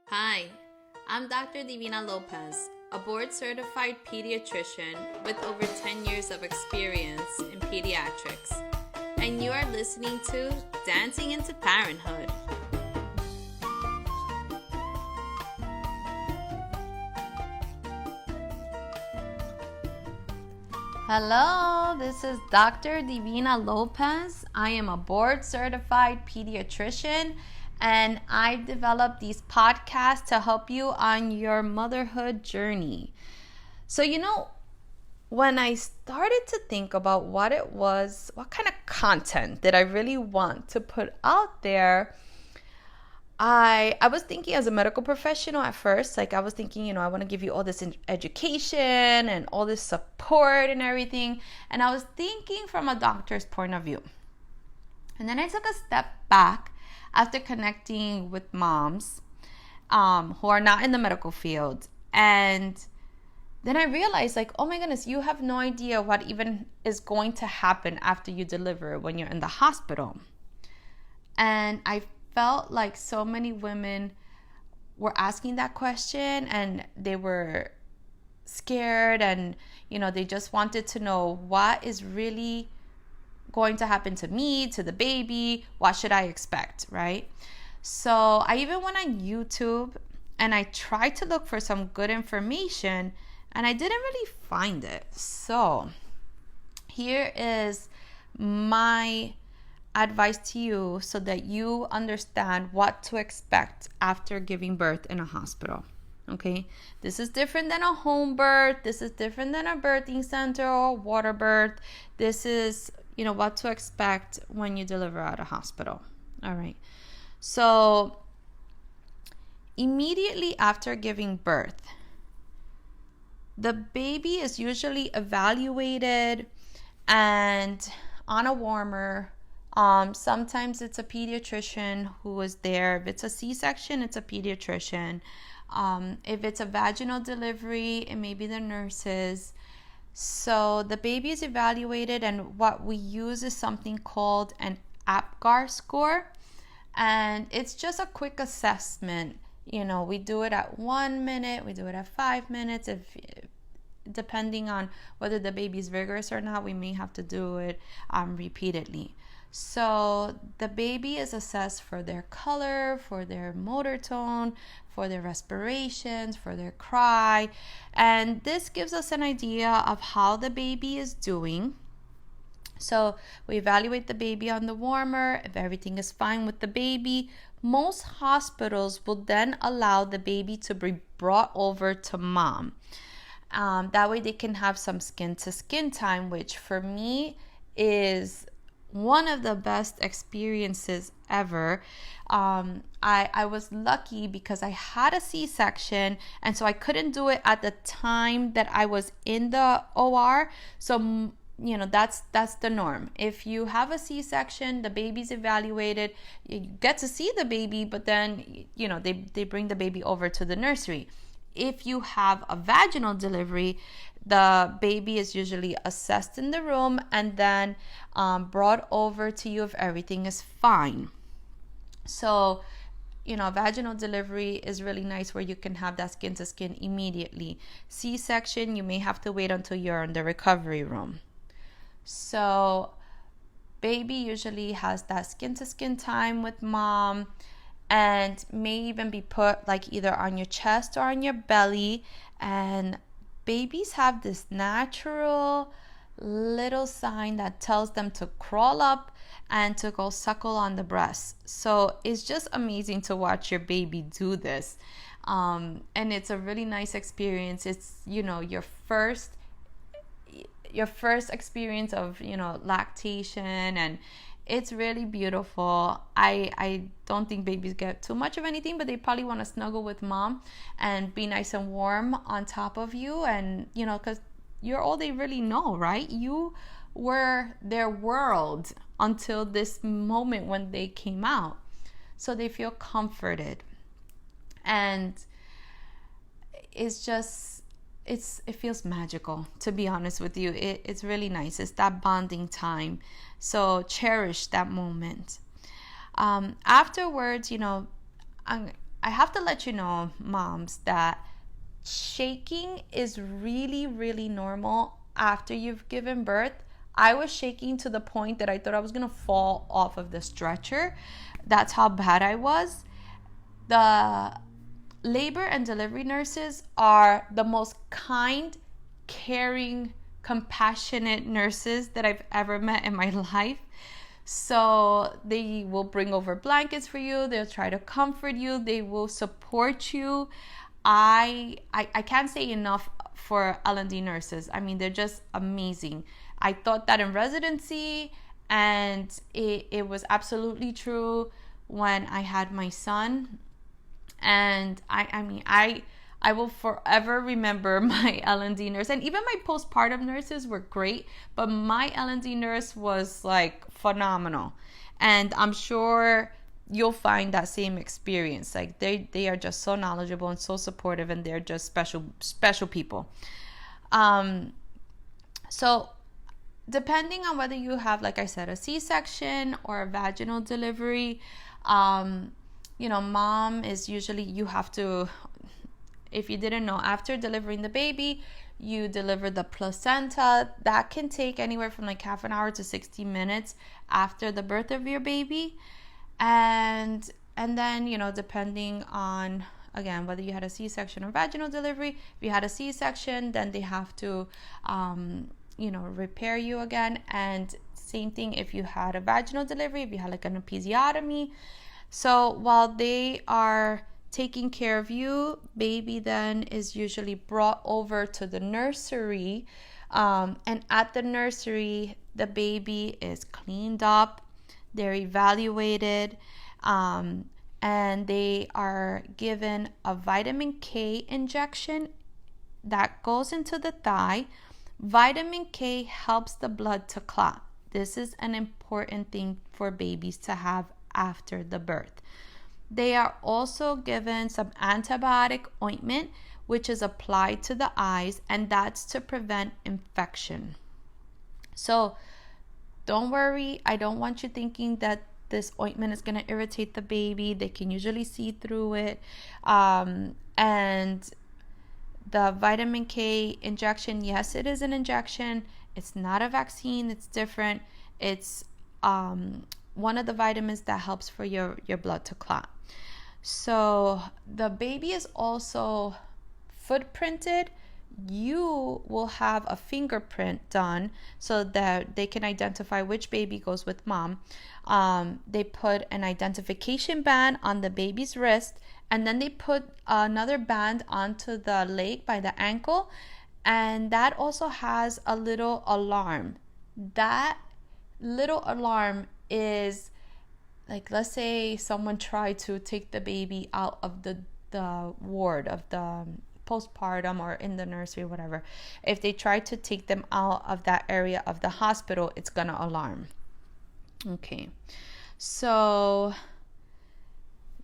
Hi, I'm Dr. Divina Lopez, a board-certified pediatrician with over 10 years of experience in pediatrics, and you are listening to Dancing into Parenthood. Hello, this is Dr. Divina Lopez. I am a board-certified pediatrician, and I've developed these podcasts to help you on your motherhood journey. So, when I started to think about what kind of content did I really want to put out there, I was thinking as a medical professional at first, I was thinking, I want to give you all this education and all this support and everything. And I was thinking from a doctor's point of view. And then I took a step back after connecting with moms who are not in the medical field. And then I realized, oh my goodness, you have no idea what even is going to happen after you deliver when you're in the hospital. And I felt like so many women were asking that question, and they were scared, and they just wanted to know what is really going to happen to me, to the baby, what should I expect, right? So I even went on YouTube and I tried to look for some good information, and I didn't really find it. So here is my advice to you so that you understand what to expect after giving birth in a hospital. Okay, this is different than a home birth. This is different than a birthing center or water birth. This is, what to expect when you deliver at a hospital. All right. So immediately after giving birth, the baby is usually evaluated and on a warmer. Sometimes it's a pediatrician who is there. If it's a C-section, it's a pediatrician. If it's a vaginal delivery, it may be the nurses. So the baby is evaluated, and what we use is something called an APGAR score. And it's just a quick assessment. We do it at 1 minute, we do it at 5 minutes. Depending on whether the baby is vigorous or not, we may have to do it repeatedly. So the baby is assessed for their color, for their motor tone, for their respirations, for their cry. And this gives us an idea of how the baby is doing. So we evaluate the baby on the warmer. If everything is fine with the baby, most hospitals will then allow the baby to be brought over to mom. That way they can have some skin-to-skin time, which for me is one of the best experiences ever. I was lucky because I had a C-section, and so I couldn't do it at the time that I was in the OR. So that's the norm. If you have a C-section, the baby's evaluated, you get to see the baby, but then they bring the baby over to the nursery. If you have a vaginal delivery, the baby is usually assessed in the room and then brought over to you if everything is fine. So, vaginal delivery is really nice where you can have that skin to skin immediately. C-section, you may have to wait until you're in the recovery room. So, baby usually has that skin to skin time with mom, and may even be put either on your chest or on your belly. And babies have this natural little sign that tells them to crawl up and to go suckle on the breast. So it's just amazing to watch your baby do this. And it's a really nice experience. It's, your first experience of, lactation, and it's really beautiful. I don't think babies get too much of anything, but they probably want to snuggle with mom and be nice and warm on top of you. And, because you're all they really know, right? You were their world until this moment when they came out. So they feel comforted. And it feels magical, to be honest with you. It's really nice. It's that bonding time. So cherish that moment. Afterwards, I have to let you know, moms, that shaking is really, really normal after you've given birth. I was shaking to the point that I thought I was going to fall off of the stretcher. That's how bad I was. The labor and delivery nurses are the most kind, caring, compassionate nurses that I've ever met in my life. So they will bring over blankets for you. They'll try to comfort you. They will support you. I can't say enough for L&D nurses. I mean, they're just amazing. I thought that in residency, and it was absolutely true when I had my son. And I will forever remember my L&D nurse. And even my postpartum nurses were great, but my L&D nurse was like phenomenal. And I'm sure you'll find that same experience. Like they are just so knowledgeable and so supportive, and they're just special people. So depending on whether you have, like I said, a C-section or a vaginal delivery, mom is usually, you have to, if you didn't know, after delivering the baby, you deliver the placenta. That can take anywhere from like half an hour to 60 minutes after the birth of your baby. And then, depending on, again, whether you had a C-section or vaginal delivery, if you had a C-section, then they have to, repair you again. And same thing if you had a vaginal delivery, if you had like an episiotomy. So while they are taking care of you, baby then is usually brought over to the nursery. And at the nursery, the baby is cleaned up, they're evaluated, and they are given a vitamin K injection that goes into the thigh. Vitamin K helps the blood to clot. This is an important thing for babies to have after the birth. They are also given some antibiotic ointment, which is applied to the eyes, and that's to prevent infection. So don't worry. I don't want you thinking that this ointment is going to irritate the baby. They can usually see through it. And the vitamin K injection, yes, it is an injection. It's not a vaccine. It's different. It's one of the vitamins that helps for your blood to clot. So the baby is also footprinted. You will have a fingerprint done so that they can identify which baby goes with mom. They put an identification band on the baby's wrist, and then they put another band onto the leg by the ankle, and that also has a little alarm. That little alarm is like, let's say someone tried to take the baby out of the ward of the postpartum or in the nursery, whatever. If they try to take them out of that area of the hospital, it's gonna alarm. Okay, so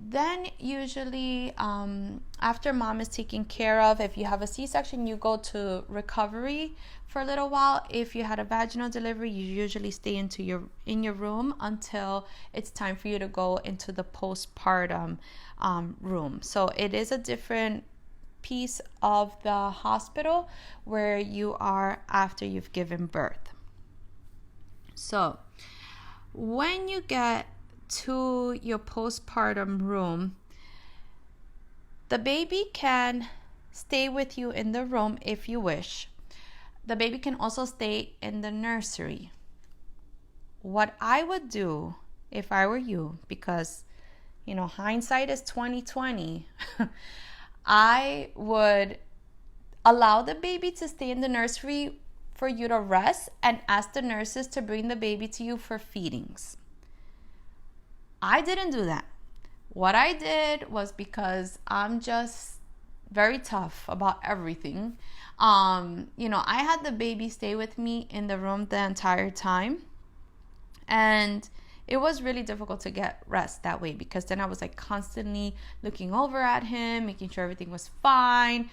then usually after mom is taken care of, if you have a C-section, you go to recovery for a little while. If you had a vaginal delivery, you usually stay in your room until it's time for you to go into the postpartum room. So it is a different piece of the hospital where you are after you've given birth. So when you get to your postpartum room, the baby can stay with you in the room if you wish. The baby can also stay in the nursery. What I would do if I were you, because hindsight is 2020, I would allow the baby to stay in the nursery for you to rest and ask the nurses to bring the baby to you for feedings. I didn't do that. What I did was, because I'm just very tough about everything, I had the baby stay with me in the room the entire time. And it was really difficult to get rest that way, because then I was like constantly looking over at him, making sure everything was fine.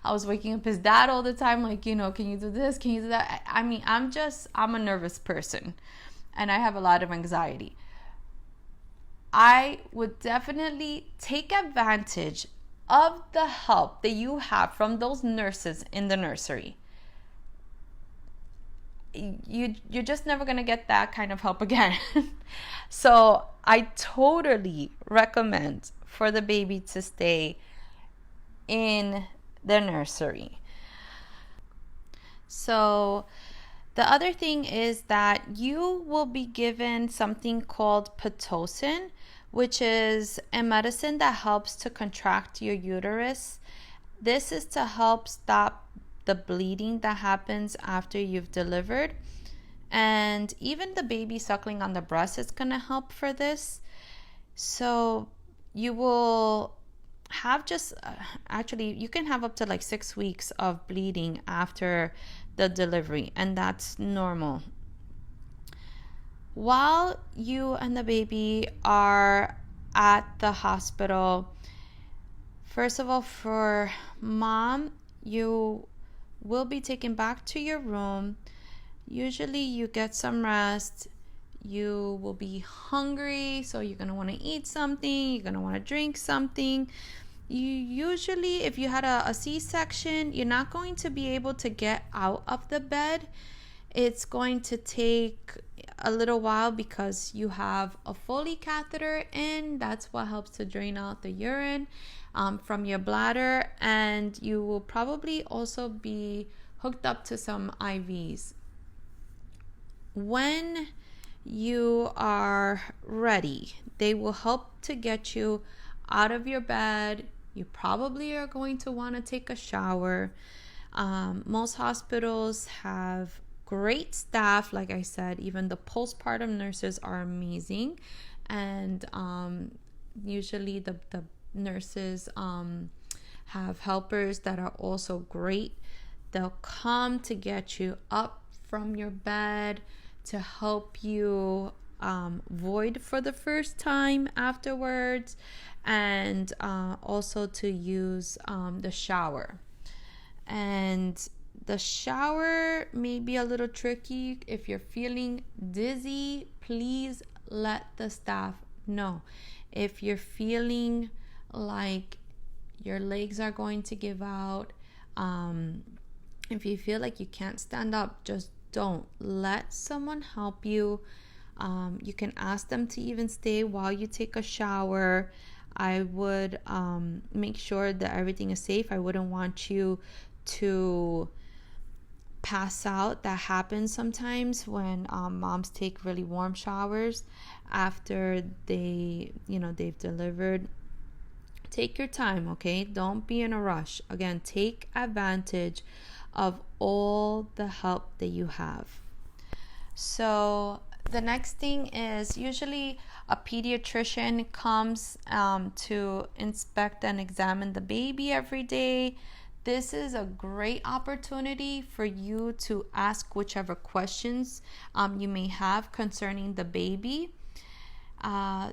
I was waking up his dad all the time, like, can you do this? Can you do that? I mean, I'm a nervous person, and I have a lot of anxiety. I would definitely take advantage of the help that you have from those nurses in the nursery. You're just never going to get that kind of help again. So I totally recommend for the baby to stay in the nursery. So the other thing is that you will be given something called Pitocin, which is a medicine that helps to contract your uterus. This is to help stop the bleeding that happens after you've delivered. And even the baby suckling on the breast is going to help for this. So you will have just actually you can have up to like 6 weeks of bleeding after the delivery, and that's normal. While you and the baby are at the hospital, first of all, for mom, you will be taken back to your room. Usually you get some rest. You will be hungry, so you're going to want to eat something. You're going to want to drink something. You usually, if you had a C-section, you're not going to be able to get out of the bed. It's going to take a little while because you have a Foley catheter in. That's what helps to drain out the urine from your bladder. And you will probably also be hooked up to some IVs. When you are ready, they will help to get you out of your bed. You probably are going to want to take a shower. Most hospitals have great staff. Like I said, even the postpartum nurses are amazing. And usually the nurses have helpers that are also great. They'll come to get you up from your bed, to help you void for the first time afterwards, and also to use the shower. And the shower may be a little tricky. If you're feeling dizzy, please let the staff know. If you're feeling like your legs are going to give out, if you feel like you can't stand up, just don't. Let someone help you. You can ask them to even stay while you take a shower. I would make sure that everything is safe. I wouldn't want you to pass out. That happens sometimes when moms take really warm showers after they've delivered. Take your time, okay? Don't be in a rush. Again, take advantage of all the help that you have. So the next thing is usually a pediatrician comes to inspect and examine the baby every day. This is a great opportunity for you to ask whichever questions you may have concerning the baby.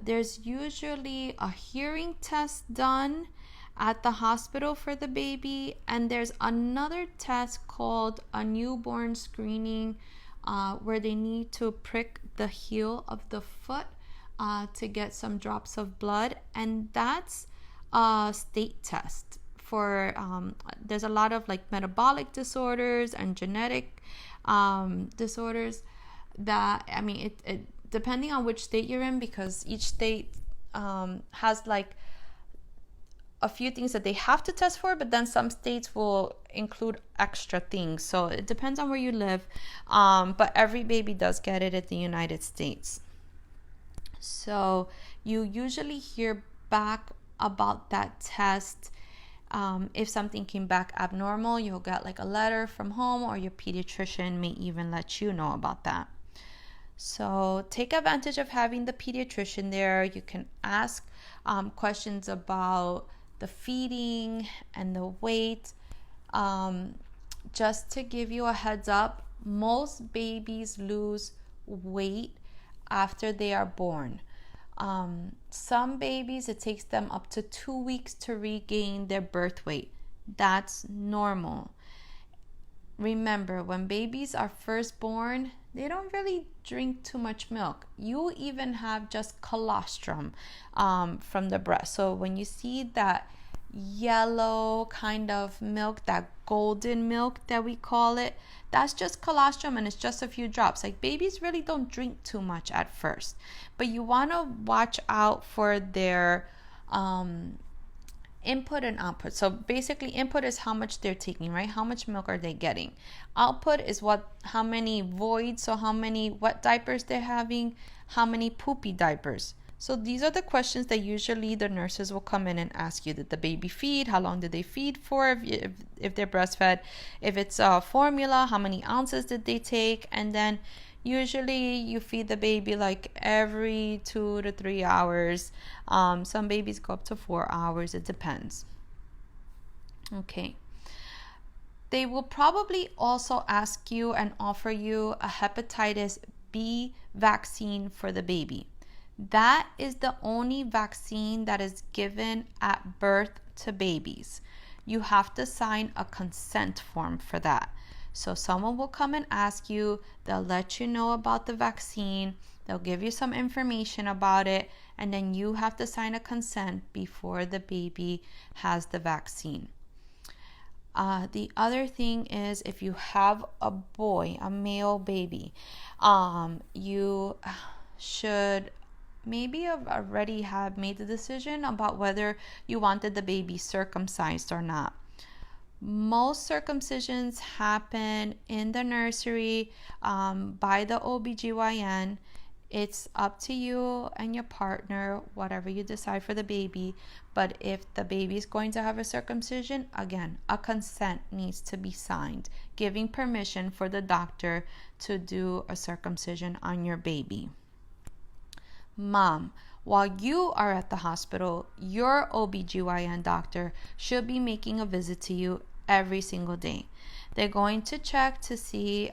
There's usually a hearing test done at the hospital for the baby, and there's another test called a newborn screening where they need to prick the heel of the foot to get some drops of blood, and that's a state test for there's a lot of like metabolic disorders and genetic disorders that, I mean, it depending on which state you're in, because each state has like a few things that they have to test for, but then some states will include extra things. So it depends on where you live. But every baby does get it at the United States. So you usually hear back about that test. If something came back abnormal, you'll get like a letter from home, or your pediatrician may even let you know about that. So take advantage of having the pediatrician there. You can ask questions about the feeding and the weight. Just to give you a heads up, most babies lose weight after they are born. Some babies, it takes them up to 2 weeks to regain their birth weight. That's normal. remember, when babies are first born, they don't really drink too much milk. You even have just colostrum from the breast. So when you see that yellow kind of milk, that golden milk that we call it, that's just colostrum, and it's just a few drops. Like, babies really don't drink too much at first, but you want to watch out for their input and output. So basically, input is how much they're taking, right? How much milk are they getting? Output is how many voids, so how many wet diapers they're having, how many poopy diapers. So these are the questions that usually the nurses will come in and ask you. Did the baby feed? How long did they feed for? If they're breastfed, if it's a formula, how many ounces did they take? And then usually you feed the baby like every 2 to 3 hours. Some babies go up to 4 hours. It depends. Okay. They will probably also ask you and offer you a hepatitis B vaccine for the baby. That is the only vaccine that is given at birth to babies. You have to sign a consent form for that. So someone will come and ask you, they'll let you know about the vaccine, they'll give you some information about it, and then you have to sign a consent before the baby has the vaccine. The other thing is, if you have a boy, a male baby, you should maybe already have made the decision about whether you wanted the baby circumcised or not. Most circumcisions happen in the nursery by the OBGYN. It's up to you and your partner, whatever you decide for the baby. But if the baby is going to have a circumcision, again, a consent needs to be signed, giving permission for the doctor to do a circumcision on your baby. Mom, while you are at the hospital, your OBGYN doctor should be making a visit to you every single day. They're going to check to see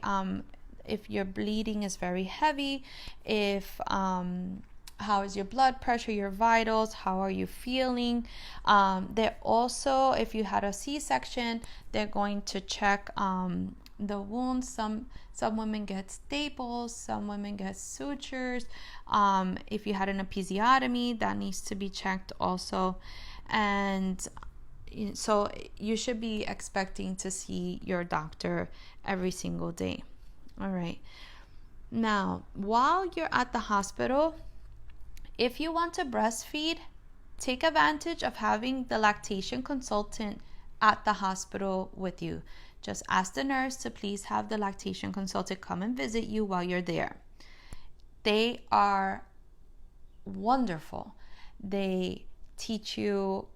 if your bleeding is very heavy, if how is your blood pressure, your vitals, how are you feeling. They're also, if you had a C-section, they're going to check the wounds. Some women get staples, some women get sutures. If you had an episiotomy, that needs to be checked also. And so you should be expecting to see your doctor every single day. All right. Now, while you're at the hospital, if you want to breastfeed, take advantage of having the lactation consultant at the hospital with you. Just ask the nurse to please have the lactation consultant come and visit you while you're there. They are wonderful. They teach you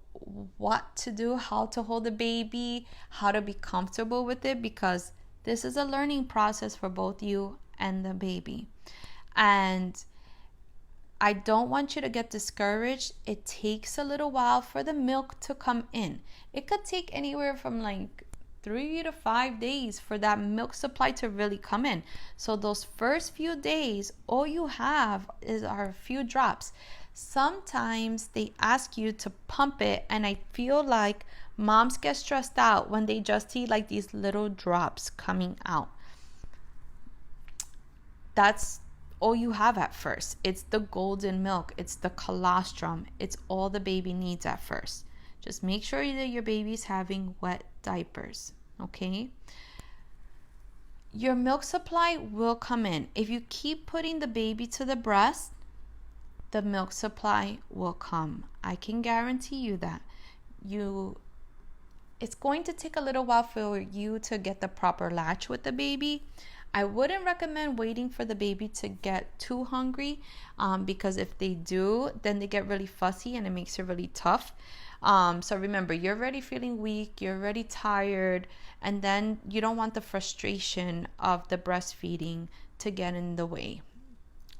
what to do, how to hold the baby, how to be comfortable with it, because this is a learning process for both you and the baby. And I don't want you to get discouraged. It takes a little while for the milk to come in. It could take anywhere from like 3 to 5 days for that milk supply to really come in. So those first few days, all you have are a few drops. Sometimes they ask you to pump it, and I feel like moms get stressed out when they just see like these little drops coming out. That's all you have at first. It's the golden milk, it's the colostrum, it's all the baby needs at first. Just make sure that your baby's having wet diapers, okay? Your milk supply will come in. If you keep putting the baby to the breast, the milk supply will come. I can guarantee you that. It's going to take a little while for you to get the proper latch with the baby. I wouldn't recommend waiting for the baby to get too hungry, because if they do, then they get really fussy and it makes it really tough. So remember, you're already feeling weak, you're already tired, and then you don't want the frustration of the breastfeeding to get in the way.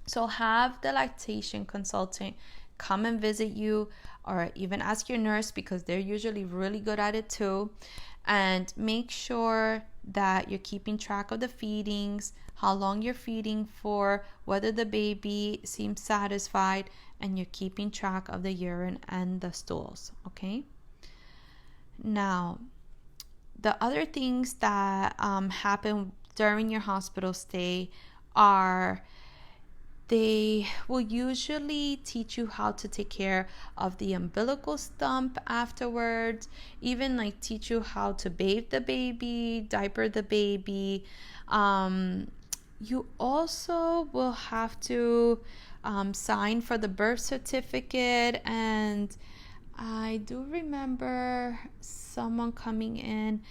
So have the lactation consultant come and visit you, or even ask your nurse, because they're usually really good at it too. And make sure that you're keeping track of the feedings, how long you're feeding for, whether the baby seems satisfied, and you're keeping track of the urine and the stools, okay? Now, The other things that happen during your hospital stay are they will usually teach you how to take care of the umbilical stump afterwards, even like teach you how to bathe the baby, diaper the baby. You also will have to sign for the birth certificate, and I do remember someone coming in.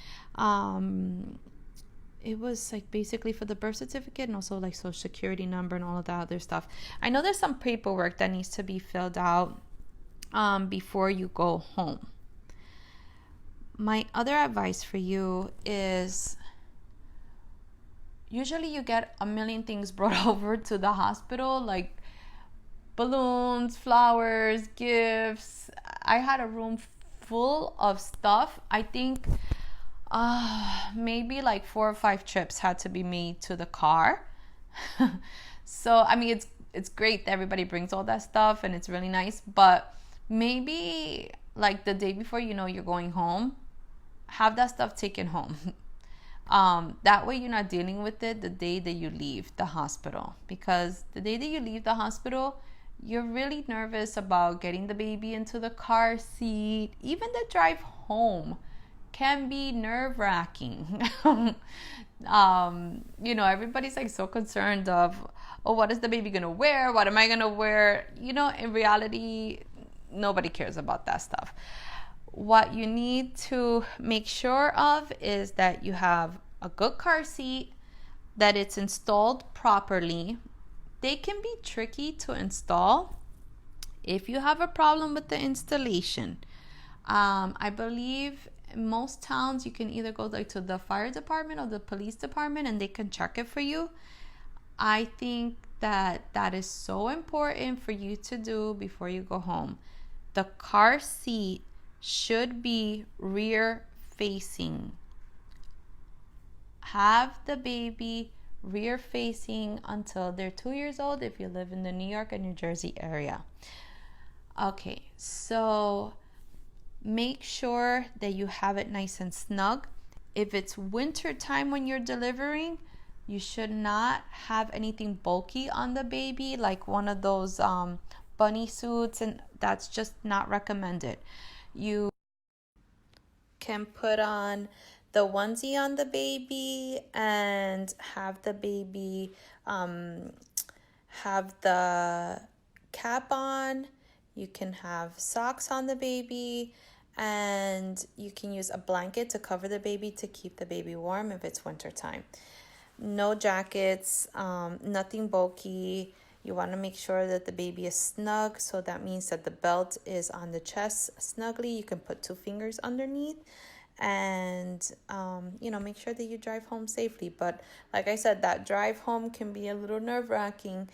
It was like basically for the birth certificate and also like social security number and all of that other stuff. I know there's some paperwork that needs to be filled out before you go home. My other advice for you is usually you get a million things brought over to the hospital, like balloons, flowers, gifts. I had a room full of stuff. I think maybe like 4 or 5 trips had to be made to the car. So I mean, it's great that everybody brings all that stuff and it's really nice, but maybe like the day before you're going home, have that stuff taken home. That way you're not dealing with it the day that you leave the hospital, because the day that you leave the hospital, you're really nervous about getting the baby into the car seat. Even the drive home can be nerve-wracking. Everybody's like so concerned of, what is the baby gonna wear? What am I gonna wear? In reality, nobody cares about that stuff. What you need to make sure of is that you have a good car seat, that it's installed properly. They can be tricky to install if you have a problem with the installation. I believe in most towns you can either go like to the fire department or the police department and they can check it for you. I think that is so important for you to do before you go home. The car seat should be rear facing. Have the baby rear facing until they're 2 years old if you live in the New York and New Jersey area. Okay, so make sure that you have it nice and snug. If it's winter time when you're delivering, you should not have anything bulky on the baby, like one of those bunny suits, and that's just not recommended. You can put on the onesie on the baby and have the baby have the cap on. You can have socks on the baby, and you can use a blanket to cover the baby to keep the baby warm if it's winter time. No jackets, nothing bulky. You want to make sure that the baby is snug, so that means that the belt is on the chest snugly. You can put 2 fingers underneath, and make sure that you drive home safely. But like I said, that drive home can be a little nerve-wracking,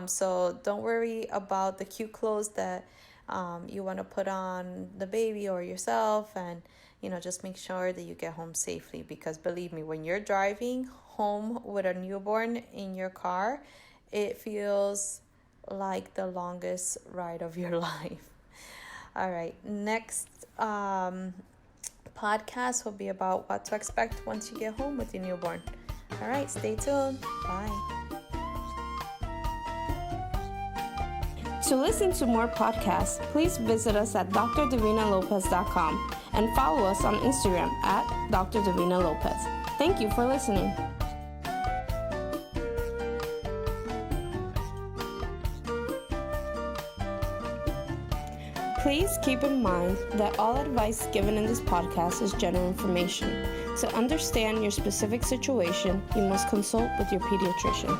so don't worry about the cute clothes that you want to put on the baby or yourself, and just make sure that you get home safely, because believe me, when you're driving home with a newborn in your car, it feels like the longest ride of your life. All right, next podcast will be about what to expect once you get home with your newborn. All right, stay tuned. Bye. To listen to more podcasts, please visit us at drdivinalopez.com and follow us on Instagram at Dr. Divina Lopez. Thank you for listening. Please keep in mind that all advice given in this podcast is general information. To understand your specific situation, you must consult with your pediatrician.